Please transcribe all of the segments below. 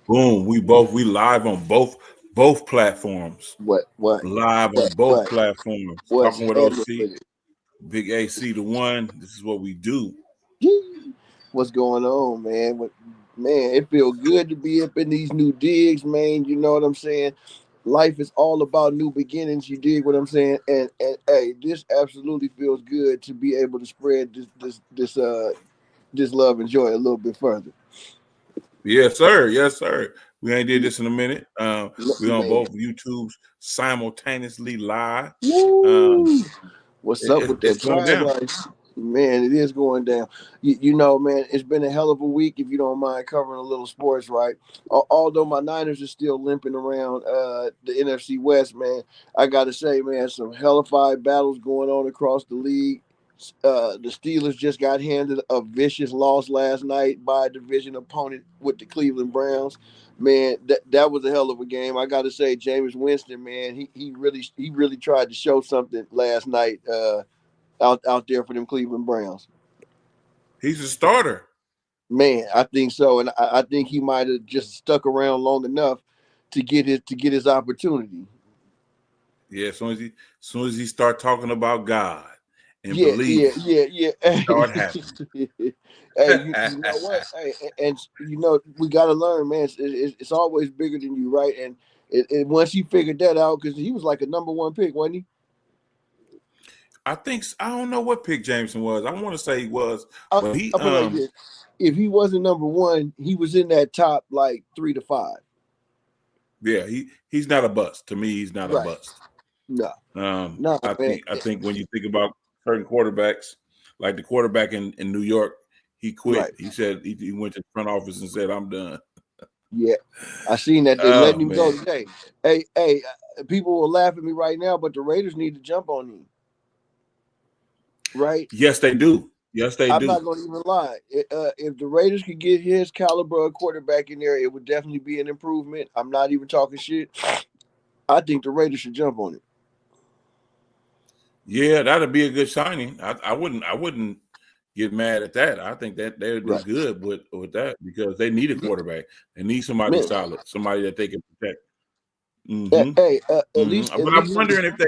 Boom. We live on both platforms. What Live on both platforms. what's Talking with happening OC. with it? Big AC the one. This is what we do. Yee. What's going on, man? Man, it feels good to be up in these new digs, man. You know what I'm saying? Life is all about new beginnings. You dig what I'm saying? And hey, this absolutely feels good to be able to spread this love and joy a little bit further. Yes, sir. Yes, sir. We ain't did this in a minute. We on Man, both YouTubes simultaneously live. Um, woo! What's up with it's that going grind down. life? Man, it is going down. You know, man, it's been a hell of a week if you don't mind covering a little sports, right? Although my Niners are still limping around the NFC West, man, I got to say, man, some hellified battles going on across the league. The Steelers just got handed a vicious loss last night by a division opponent with the Cleveland Browns. Man, that was a hell of a game. I got to say, Jameis Winston, man, he really tried to show something last night. Out there for them Cleveland Browns. He's a starter. Man, I think so, and I think he might have just stuck around long enough to get his opportunity. Yeah, as soon as he start talking about God and Yeah, yeah, believing, yeah, yeah. it start happening. Hey, you know what? Hey, and you know we got to learn, man. It's always bigger than you, right? And once he figured that out, because he was like a number one pick, wasn't he? I don't know what pick Jameson was. I want to say he was, but he I put it like this: if he wasn't number one, he was in that top like 3 to 5. yeah, he's not a bust. To me, he's not a Right? bust. No, no, I man. think when you think about certain quarterbacks, like the quarterback in New York, he quit. Right. He said he went to the front office and said, "I'm done." Yeah, I seen that they Oh letting him go man, today. Hey, people will laugh at me right now, but the Raiders need to jump on him, right? yes they do. Yes they I'm do. not going to even lie. If the Raiders could get his caliber of quarterback in there, it would definitely be an improvement. I'm not even talking shit. I think the Raiders should jump on it. Yeah, that'd be a good signing. I wouldn't get mad at that. I think that they'll do Right, good with that because they need a quarterback. They need somebody man. solid, somebody that they can protect. Hey, at least, at But I'm least, wondering if they.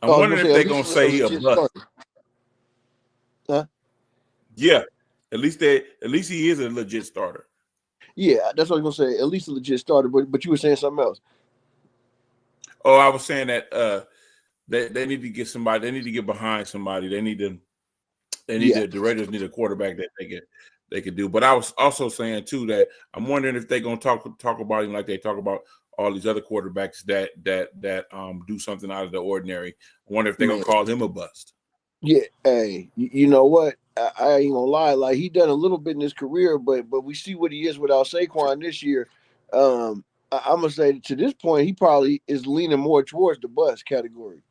I I'm was gonna wondering say if at they're least gonna a say he a legit bust. starter. Huh? Yeah, at least he is a legit starter. Yeah, that's what I was gonna say. At least a legit starter. But you were saying something else. Oh, I was saying that they need to get somebody. They need to get behind somebody. Yeah, The Raiders need a quarterback that they could do. But I was also saying too that I'm wondering if they're gonna talk about him like they talk about all these other quarterbacks that do something out of the ordinary. I wonder if they're gonna man. call him a bust. Yeah, hey, you know what? I ain't gonna lie. Like he done a little bit in his career, but we see what he is without Saquon this year. I'm gonna say to this point, he probably is leaning more towards the bust category.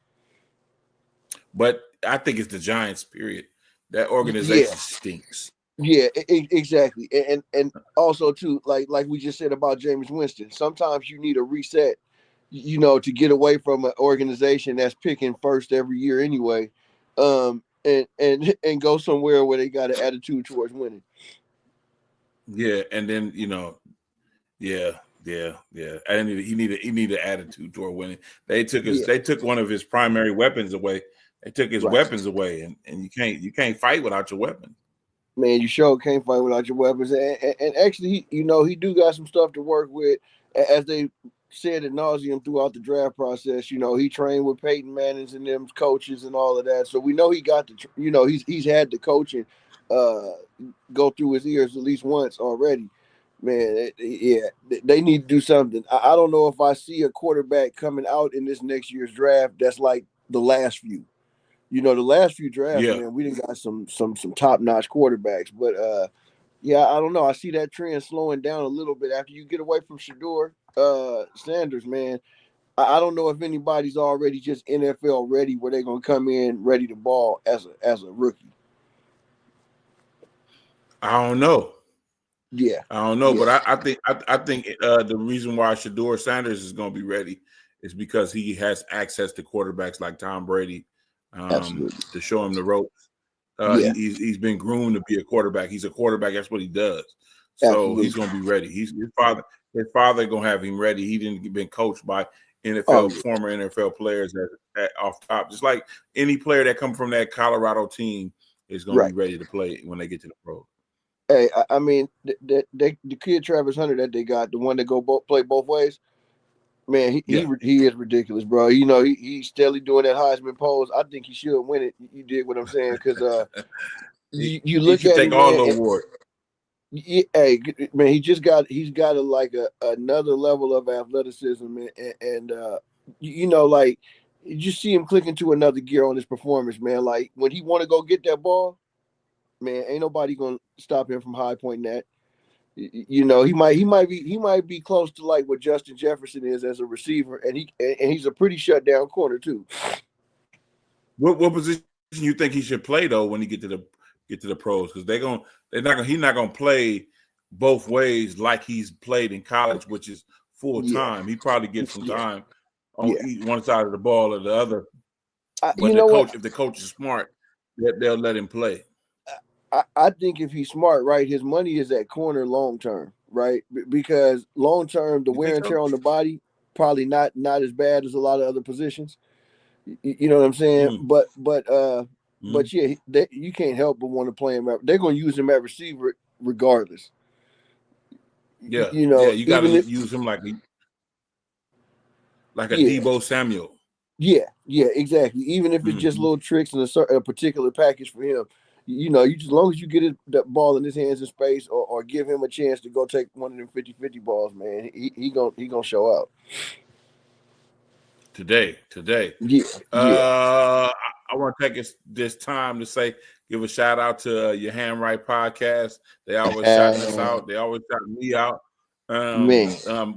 But I think it's the Giants. Period. That Yeah, organization stinks. yeah, exactly. And also too, like we just said about James Winston. Sometimes you need a reset, to get away from an organization that's picking first every year anyway, and go somewhere where they got an attitude towards winning. Yeah, and then yeah, yeah. And he need an attitude toward winning. Yeah, They took one of his primary weapons away. They took his right. weapons away, and you can't fight without your weapon. Man, you sure can't fight without your weapons. And actually, he do got some stuff to work with, as they said at nauseum throughout the draft process. He trained with Peyton Manning's and them coaches and all of that, so we know he got he's had the coaching uh, go through his ears at least once already. Man, yeah, they need to do something. I don't know if I see a quarterback coming out in this next year's draft that's like the last few. The last few drafts, Yeah, man, we didn't got some top notch quarterbacks, but yeah, I don't know. I see that trend slowing down a little bit after you get away from Shador Sanders, man. I don't know if anybody's already just NFL ready where they're gonna come in ready to ball as a rookie. I don't know. Yeah, I don't know, yeah, but I think the reason why Shador Sanders is going to be ready is because he has access to quarterbacks like Tom Brady absolutely. to show him the ropes. Yeah, He's been groomed to be a quarterback. He's a quarterback. That's what he does. So he's Absolutely. gonna be ready. His father gonna have him ready. He didn't been coached by Oh NFL yeah. former NFL players at off top. Just like any player that come from that Colorado team is gonna be Right. ready to play when they get to the pros. Hey, I mean, the kid Travis Hunter that they got, the one that play both ways, man, Yeah. he is ridiculous, bro. You know, he's steadily doing that Heisman pose. I think he should win it. You dig what I'm saying? Because he, you he look should at take him, all man. the awards. Hey, man, he's got another level of athleticism, and you know, like you just see him click into another gear on his performance, man. Like when he want to go get that ball, man, ain't nobody gonna stop him from high pointing that. You know, he might be close to like what Justin Jefferson is as a receiver, and he's a pretty shut down corner too. What position you think he should play though when he get to the pros? Because he's not gonna play both ways like he's played in college, which is full Yeah, time. He probably gets some yeah, time on yeah. one side of the ball or the other. You But know what? if the coach is smart, they'll let him play. I think if he's smart, right, his money is at corner long term, right? Because long term, the You wear think and so? tear on the body probably not as bad as a lot of other positions. You know what I'm saying? Mm, But mm. yeah, you can't help but want to play him. They're going to use him at receiver regardless. Yeah, You yeah. know, You got to even if use him like a yeah, Debo Samuel. yeah, exactly. Even if it's just Mm-hmm. little tricks and a particular package for him, you know, you just as long as you get that ball in his hands in space, or give him a chance to go take one of them 50-50 balls, man, he gonna show out. Today. Yeah, yeah. I want to take this time to give a shout out to your Hand Right podcast. They always shouting us out. They always shouting me out. Man, I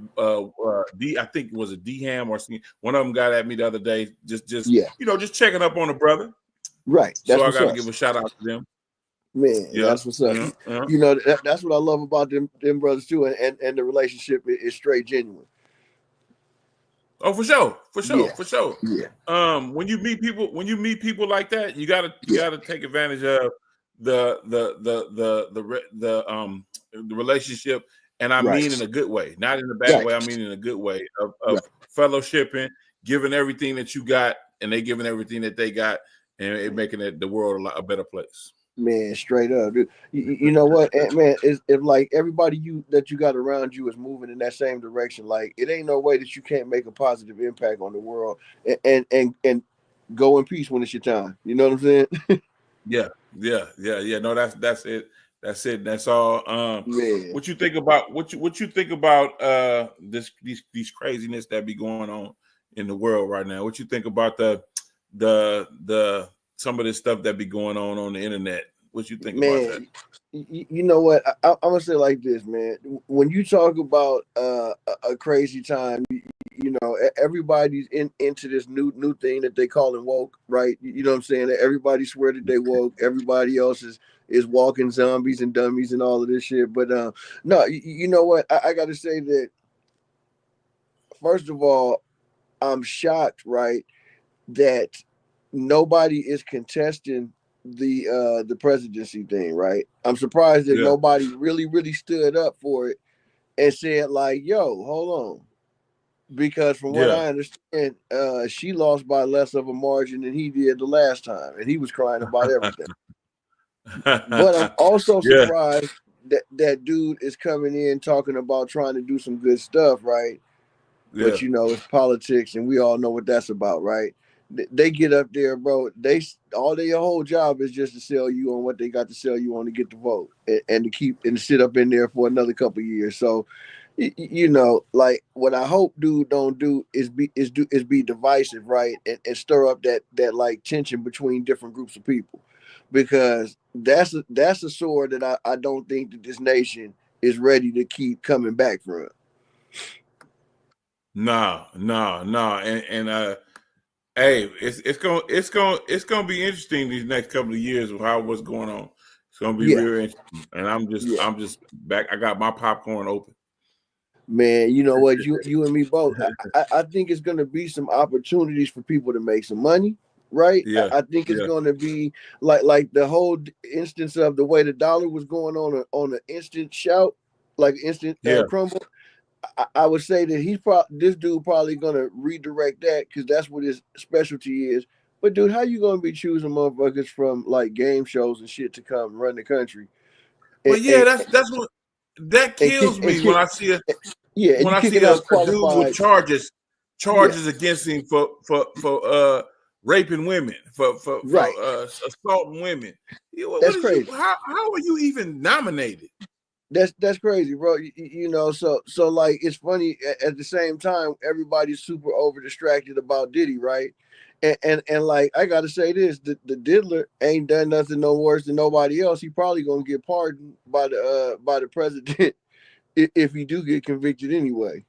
think it was a D Ham or something. One of them got at me the other day, yeah, just checking up on the brother. right. So That's I what's got to up, give a shout out to them. man. Yeah, That's what's up. yeah, yeah. You know, that's what I love about them brothers too, and the relationship is straight genuine. Oh, for sure, for sure, Yeah, for sure. yeah, When you meet people like that, you gotta take advantage of the relationship, and I right, mean in a good way, not in a bad right, way. I mean in a good way of right. fellowshipping, giving everything that you got, and they giving everything that they got, and it making the world a better place. Man, straight up, dude. You know what, man? If like everybody you got around you is moving in that same direction, like it ain't no way that you can't make a positive impact on the world, and go in peace when it's your time. You know what I'm saying? Yeah, yeah. No, that's it. That's it. That's all. Man, What you think about what you think about these craziness that be going on in the world right now? What you think about the some of this stuff that be going on the internet? What you think about that? man. You know what? I'm gonna say like this, man. When you talk about a crazy time, you know, everybody's into this new thing that they call it woke, right? You know what I'm saying? Everybody swear that they woke. Everybody else is walking zombies and dummies and all of this shit. But no, you know what? I got to say that first of all, I'm shocked, right, that nobody is contesting the presidency thing, right? I'm surprised that Yeah, nobody really stood up for it and said like, "Yo, hold on." Because from what yeah. I understand, she lost by less of a margin than he did the last time, and he was crying about everything. But I'm also Yeah, surprised that dude is coming in talking about trying to do some good stuff, right? yeah. But you know, it's politics, and we all know what that's about, right? They get up there, bro. Their whole job is just to sell you on what they got to sell you on to get the vote, and to keep and sit up in there for another couple of years. So, you know, like what I hope dude don't do is be divisive, right, and stir up that like tension between different groups of people, because that's a sword that I don't think that this nation is ready to keep coming back from. No. And hey, it's gonna be interesting these next couple of years of what's going on. It's gonna be Yeah, real interesting. And yeah. I'm just back. I got my popcorn open. Man, you know what? You and me both. I think it's going to be some opportunities for people to make some money, right? Yeah, I think it's yeah, going to be like the whole instance of the way the dollar was going on an instant shout. like instant Yeah. crumble. I would say that this dude probably gonna redirect that because that's what his specialty is. But dude, how you gonna be choosing motherfuckers from like game shows and shit to come run the country Well, and yeah, that's what that kills kick and me when kick? I see Yeah, and when you I see kicking out a dude with qualified. Yeah, charges against him for raping women, for right. assaulting women. What That's is you? crazy. How are you even nominated? That's crazy, bro. You know, so like it's funny at the same time. Everybody's super over distracted about Diddy, right? And like I gotta say this: the diddler ain't done nothing no worse than nobody else. He probably gonna get pardoned by the president if he do get convicted anyway.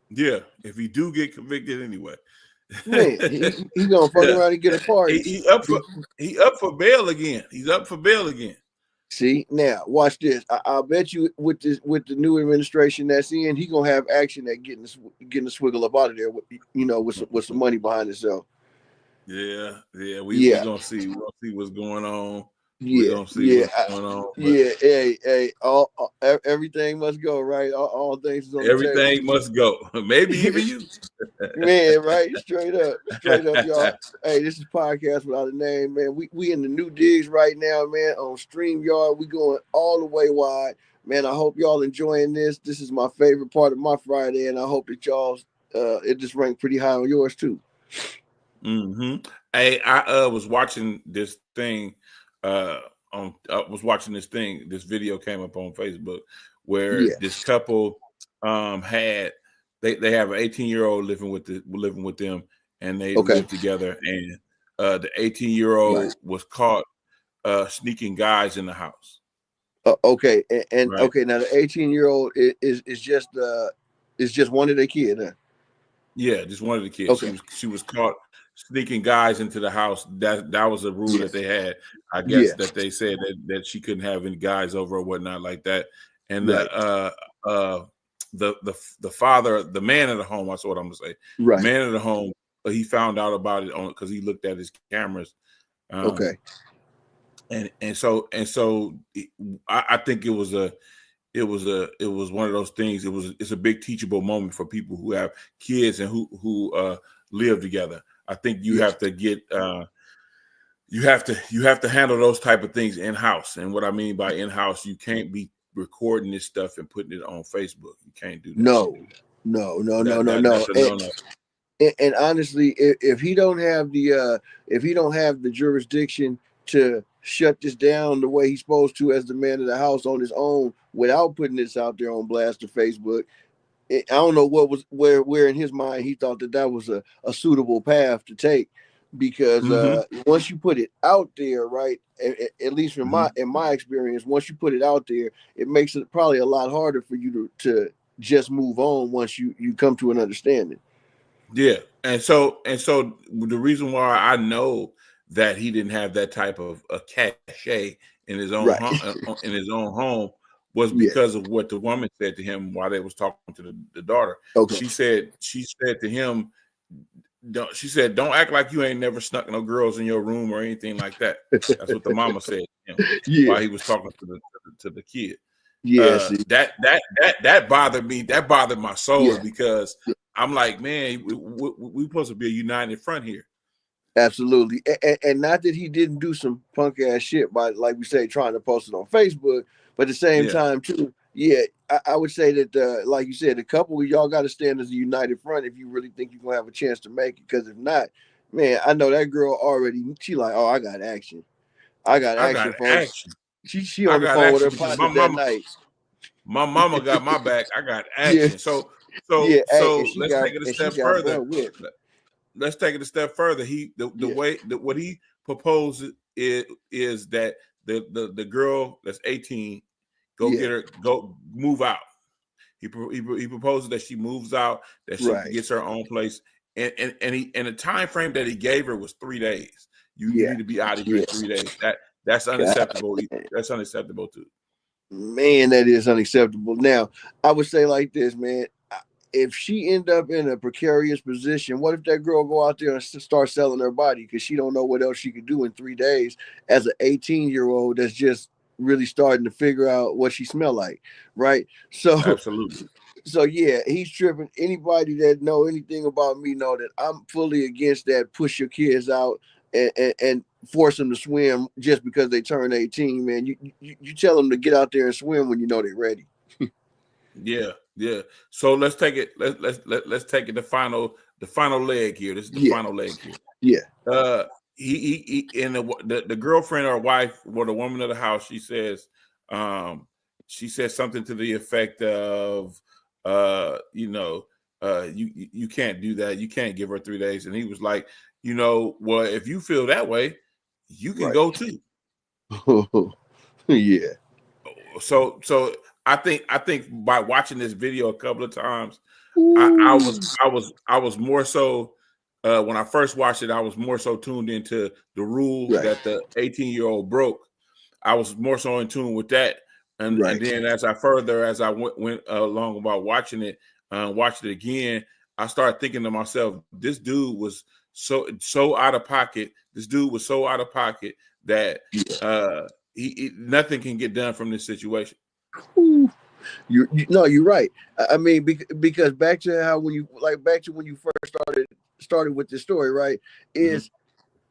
Yeah, if he do get convicted anyway. Man, he gonna fuck Yeah. around and get a pardon. He up for bail again. He's up for bail again. See, now watch this. I'll bet you with the new administration that's in, he gonna have action at getting the swiggle up out of there with with some money behind himself. Yeah, we Yeah, gonna see. We're gonna see what's going on. We're yeah, gonna see yeah, what's going on. But yeah. Hey, everything must go right. All things is on the table. everything must go. Maybe even you. Man, right? Straight up, y'all. Hey, this is podcast without a name, man. We in the new digs right now, man. On StreamYard, we going all the way wide, man. I hope y'all enjoying this. This is my favorite part of my Friday, and I hope that y'all it just ranked pretty high on yours too. Mm-hmm. Hey, I was watching this thing. I was watching this video came up on Facebook where Yeah. this couple had they have an 18-year-old living with them, and they Okay. live together. And the 18-year-old Right. was caught sneaking guys in the house. Okay, and Right. okay, now the 18-year-old is just one of their kids. Huh? Yeah, just one of the kids. Okay. She was caught sneaking guys into the house. That was a rule that they had. I guess Yeah. that they said that she couldn't have any guys over or whatnot like that. And Right. The father, the man of the home, that's what I'm gonna say. Right. The man of the home, he found out about it because he looked at his cameras. Okay. And so I think it was one of those things. It's a big teachable moment for people who have kids and who live together. I think you have to get you have to handle those type of things in house. And what I mean by in house, you can't be recording this stuff and putting it on Facebook. You can't do that. No. That's a no-no. And honestly, if he don't have the jurisdiction to shut this down the way he's supposed to as the man of the house on his own without putting this out there on blast or Facebook, I don't know where in his mind he thought that was a suitable path to take, because once you put it out there, right, at least in my experience, once you put it out there, it makes it probably a lot harder for you to just move on once you come to an understanding. Yeah, and so the reason why I know that he didn't have that type of a cachet in his own home was because of what the woman said to him while they was talking to the daughter. Okay. She said to him, she said, "Don't act like you ain't never snuck no girls in your room or anything like that." That's what the mama said to him while he was talking to the kid. Yeah, that bothered me. That bothered my soul because I'm like, man, we supposed to be a united front here. Absolutely, and not that he didn't do some punk ass shit by, like we say, trying to post it on Facebook, but at the same time too, I would say that, like you said, a couple of y'all got to stand as a united front if you really think you're gonna have a chance to make it. Because if not, man, I know that girl already. She like, oh, I got action. I got action, folks. She on the phone with her partner that night. My mama got my back. I got action. So let's take it a step further. Let's take it a step further. The way that what he proposed is that the girl that's 18 go move out. He proposes that she moves out, that she gets her own place, and the time frame that he gave her was 3 days. You need to be out of here in 3 days. That's unacceptable. That's unacceptable too. Man, that is unacceptable. Now, I would say like this, man. If she end up in a precarious position, what if that girl go out there and start selling her body because she don't know what else she could do in 3 days as an 18-year-old that's just really starting to figure out what she smell like, right? So Absolutely. so yeah, he's tripping. Anybody that know anything about me know that I'm fully against that. Push your kids out and force them to swim just because they turn 18, man. You tell them to get out there and swim when you know they're ready. Yeah, yeah. So let's take it. Let's take it. The final leg here. This is the Yeah, final leg here. yeah, Uh, he and the girlfriend or wife or the woman of the house. She says something to the effect of, you can't do that. You can't give her 3 days. And he was like, well, if you feel that way, you can right. go too. Yeah, So I think by watching this video a couple of times, Ooh. I was more so when I first watched it, I was more so tuned into the rule Right, that the 18-year-old broke. I was more so in tune with that, and right. then as I went along about watching it again, I started thinking to myself, this dude was so out of pocket. This dude was so out of pocket that nothing can get done from this situation. Ooh. You no, you're right. I mean, because back to how when you first started with this story, right? Mhm. Is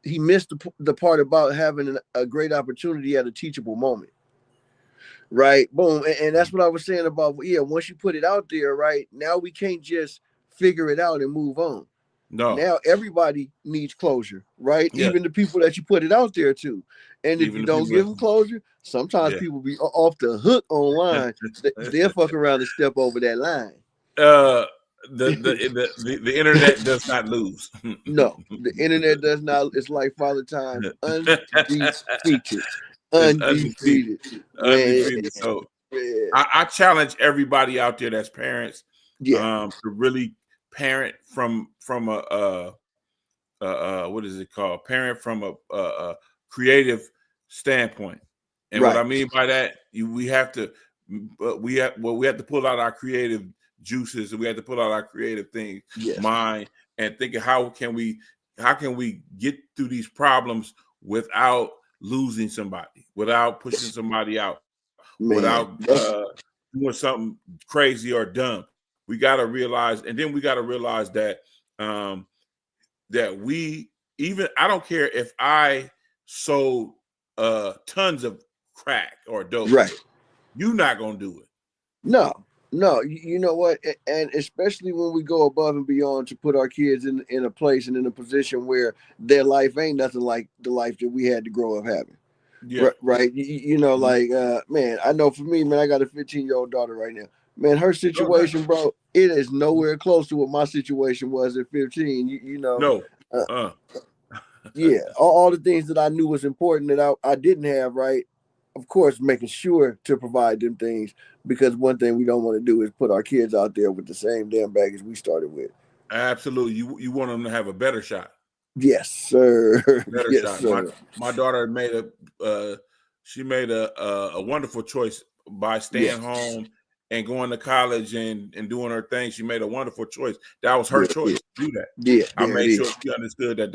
he missed the part about having a great opportunity at a teachable moment, right? Boom, and that's what I was saying about, yeah. Once you put it out there, right now we can't just figure it out and move on. No, Now everybody needs closure, right? yeah, Even the people that you put it out there to. And if you even the don't people give that, them closure, sometimes yeah. people be off the hook online. They'll fuck around and step over that line. uh the internet does not lose. No, the internet does not. It's like Father Time, undefeated, It's undefeated, undefeated, man. undefeated. So Man. I challenge everybody out there that's parents, Yeah, to really parent from what is it called? Parent from a creative standpoint. And what I right. mean by that, we have to we have to pull out our creative juices, and we have to pull out our creative thing Yes, mind and think of how can we get through these problems without losing somebody, without pushing somebody out, man. without doing something crazy or dumb. We got to realize, and then we got to realize that um, I don't care if I sold tons of crack or dope, Right. you're not gonna do it. No, no. You know what? And especially when we go above and beyond to put our kids in a place and in a position where their life ain't nothing like the life that we had to grow up having. Yeah. Right. You know, Mhm. like man, I know for me, man, I got a 15-year-old daughter right now. Man, her Oh, nice. situation, bro, it is nowhere close to what my situation was at 15. You know, No. uh, Uh. yeah, all the things that I knew was important that I didn't have, right? Of course, making sure to provide them things, because one thing we don't want to do is put our kids out there with the same damn baggage we started with. Absolutely. You want them to have a better shot. Yes, sir. Better Yes, shot. My sir. my daughter made she made a wonderful choice by Yeah, staying home and going to college and doing her thing. She made a wonderful choice. That was her there it is. choice to do that. Yeah, I there it made sure is. she understood that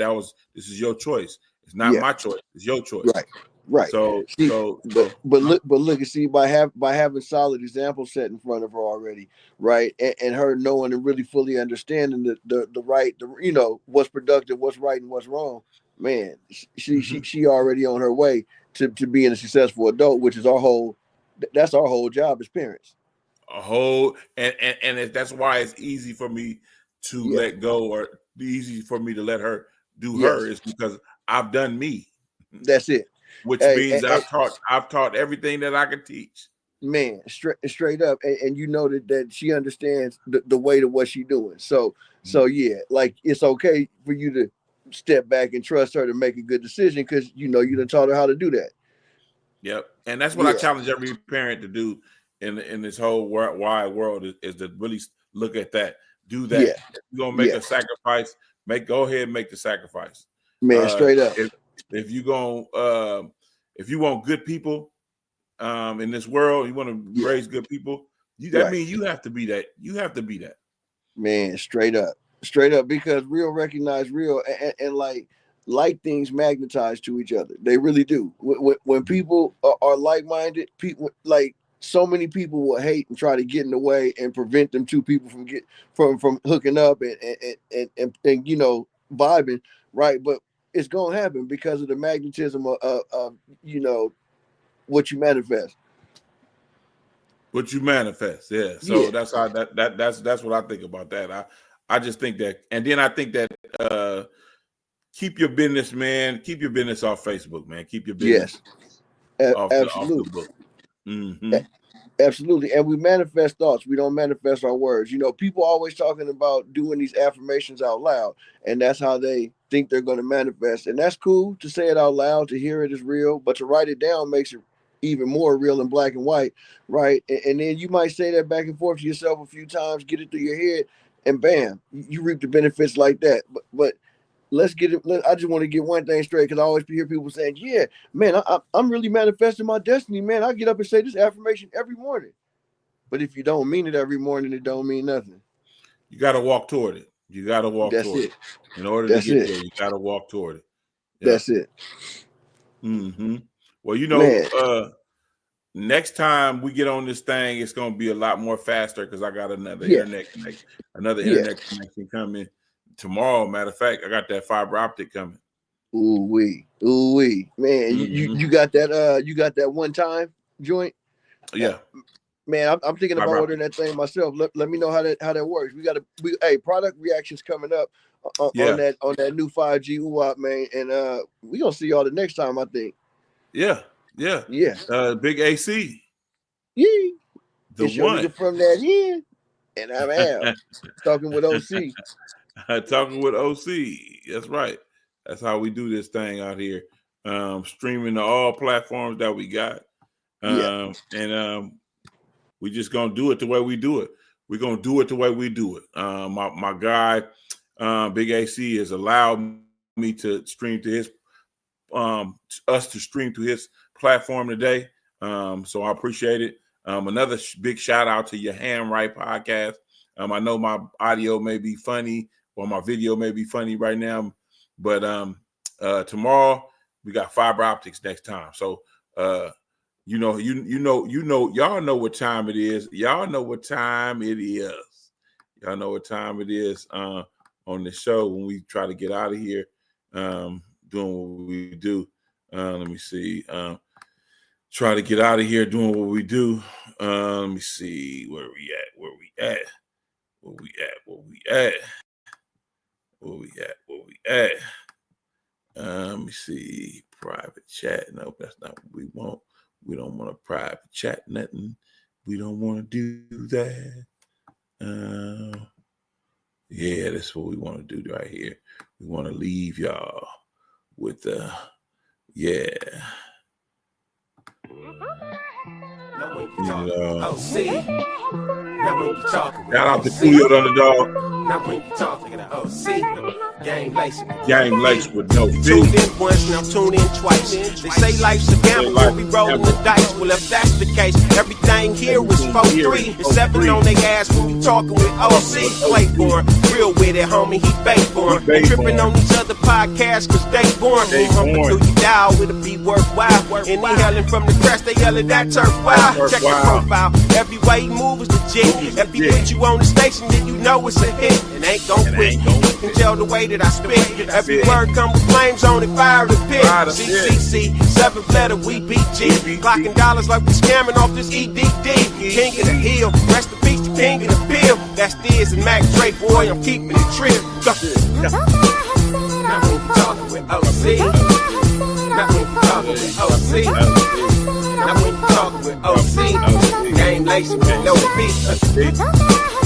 this is your choice. It's not Yeah, my choice. It's your choice. right, right. So See, so so but look and see, by having solid example set in front of her already, right, and her knowing and really fully understanding the right, you know, what's productive, what's right, and what's wrong. Man, she already on her way to being a successful adult, which is that's our whole job as parents. a whole that's why it's easy for me to Yeah. let go, or easy for me to let her do her, Yes. is because I've done me, That's it. which Hey, means I've taught everything that I could teach. man, straight up, and you know that she understands the weight of what she's doing. So yeah, like it's okay for you to step back and trust her to make a good decision, because you know you done taught her how to do that. Yep, and that's what I Yeah, challenge every parent to do in this whole wide world, is to really look at that. Do that. yeah, If you're gonna make yeah, a sacrifice, go ahead and make the sacrifice. man, Uh, straight up. if you going if you want good people in this world, you want to Yeah, raise good people. That right, means you have to be that. You have to be that. man, straight up, because real recognize real, and like like things magnetize to each other. They really do. When people are like-minded, people like so many people will hate and try to get in the way and prevent them two people from hooking up and you know, vibing, right? But it's gonna happen because of the magnetism of you know, what you manifest. What you manifest, yeah. So that's how that's what I think about that. I just think that, and then I think that keep your business, man. Keep your business off Facebook, man. Keep your business off the book. Mm-hmm. Absolutely. And we manifest thoughts. We don't manifest our words. You know, people always talking about doing these affirmations out loud, and that's how they think they're going to manifest. And that's cool to say it out loud, to hear it is real, but to write it down makes it even more real in black and white, right? And then you might say that back and forth to yourself a few times, get it through your head, and bam, you reap the benefits like that. But let's get it. I just want to get one thing straight, because I always hear people saying, yeah, man, I'm really manifesting my destiny, man. I get up and say this affirmation every morning. But if you don't mean it every morning, it don't mean nothing. You got to walk toward it. You got to walk toward it. In order to get there, you got to walk toward it. Yeah. That's it. Mm-hmm. Well, you know, next time we get on this thing, it's going to be a lot more faster, because I got another internet connection coming tomorrow. Matter of fact, I got that fiber optic coming. Ooh wee, man! Mm-hmm. You got that one time joint. Yeah, man. I'm thinking about ordering that thing myself. Let me know how that works. Hey, product reactions coming up on that new 5G UAP, man, and we gonna see y'all the next time, I think. Yeah. Big AC. Yeah. The one from that here, and I'm out talking with OC. Talking with OC. That's right. That's how we do this thing out here. Streaming to all platforms that we got. And we just gonna do it the way we do it. We're gonna do it the way we do it. My guy, Big AC, has allowed me to stream to his us to stream to his platform today. So I appreciate it. Another big shout out to your Ham Right podcast. I know my audio may be funny, or my video may be funny right now, but tomorrow we got fiber optics next time. So y'all know what time it is. Y'all know what time it is. Y'all know what time it is on the show when we try to get out of here, doing what we do. Let me see. Try to get out of here doing what we do. Let me see where we at. Let me see. Private chat. No, that's not what we want. We don't want a private chat, nothing. We don't want to do that. Yeah, that's what we want to do right here. We want to leave y'all with shout out to Coolio the Underdog. Now when you talking to OC, Game Lace with no fee. Tuned in once, now tune in twice. They say life's a gamble, but we rolling the dice. Well, if that's the case, everything here is 4-3 and 7 on their ass when you talking with OC. Play for him, real with it, homie. He bait for him. Tripping on each other podcasts, cause they born. Humping through your dial, it'll be worthwhile. And they yelling from the crest, they yelling that turf wild. Check your profile, every way he moves is legit. If he put you on the station, then you know it's a hit. And ain't gon' quit. You can tell the way that I spit. Every word come with flames on it, fire the pit. CCC, 7th letter, we BG. Clocking dollars like we scamming off this EDD. King of the hill, rest in peace to King of the Pill. That's Diz and Mac Dre, boy, I'm keeping it trill. Now when you talking with OC. Now when you talking with OC. Now when you talking with OC. Game Lace with no beat.